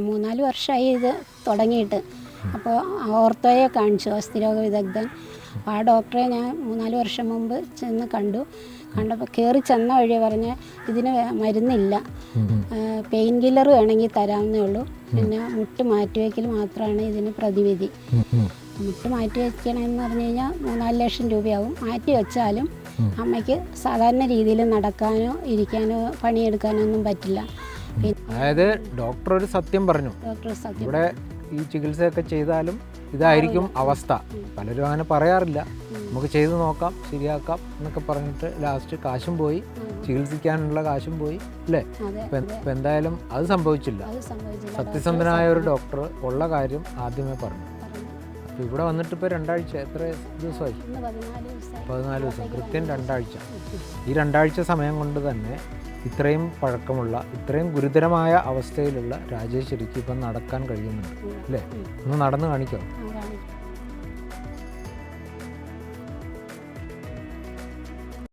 3-4 വർഷമായി ഇത് തുടങ്ങിയിട്ട്. അപ്പോൾ ഓർത്തോയെ കാണിച്ചു, അസ്ഥിരോഗ വിദഗ്ധൻ. അപ്പോൾ ആ ഡോക്ടറെ ഞാൻ 3-4 വർഷം മുമ്പ് ചെന്ന് കണ്ടപ്പോൾ കയറി ചെന്ന വഴി പറഞ്ഞ് ഇതിന് മരുന്നില്ല, പെയിൻ കില്ലർ വേണമെങ്കിൽ തരാവുന്നേ ഉള്ളൂ, പിന്നെ മുട്ട് മാറ്റിവെക്കൽ മാത്രമാണ് ഇതിന് പ്രതിവിധി. മുട്ട് മാറ്റി വയ്ക്കണമെന്ന് പറഞ്ഞു കഴിഞ്ഞാൽ 3-4 ലക്ഷം രൂപയാവും. മാറ്റി വെച്ചാലും അമ്മയ്ക്ക് സാധാരണ രീതിയിൽ നടക്കാനോ ഇരിക്കാനോ പണിയെടുക്കാനോ ഒന്നും പറ്റില്ല. അതായത് ഡോക്ടർ ഒരു സത്യം പറഞ്ഞു, ഇവിടെ ഈ ചികിത്സയൊക്കെ ചെയ്താലും ഇതായിരിക്കും അവസ്ഥ. പലരും അങ്ങനെ പറയാറില്ല, നമുക്ക് ചെയ്ത് നോക്കാം ശരിയാക്കാം എന്നൊക്കെ പറഞ്ഞിട്ട് ലാസ്റ്റ് കാശും പോയി, ചികിത്സിക്കാനുള്ള കാശും പോയി അല്ലേ. ഇപ്പം എന്തായാലും അത് സംഭവിച്ചില്ല. സത്യസന്ധനായ ഒരു ഡോക്ടർ ഉള്ള കാര്യം ആദ്യമേ പറഞ്ഞു. അപ്പോൾ ഇവിടെ വന്നിട്ട് ഇപ്പോൾ 2 ആഴ്ച, എത്ര ദിവസമായി? 14 ദിവസം, കൃത്യം 2 ആഴ്ച. ഈ 2 ആഴ്ച സമയം കൊണ്ട് തന്നെ ഇത്രയും പഴക്കമുള്ള, ഇത്രയും ഗുരുതരമായ അവസ്ഥയിലുള്ള രാജേശ്വരിക്ക് ഇപ്പം നടക്കാൻ കഴിയുന്നുണ്ട് അല്ലേ? ഒന്ന് നടന്ന് കാണിക്കാം.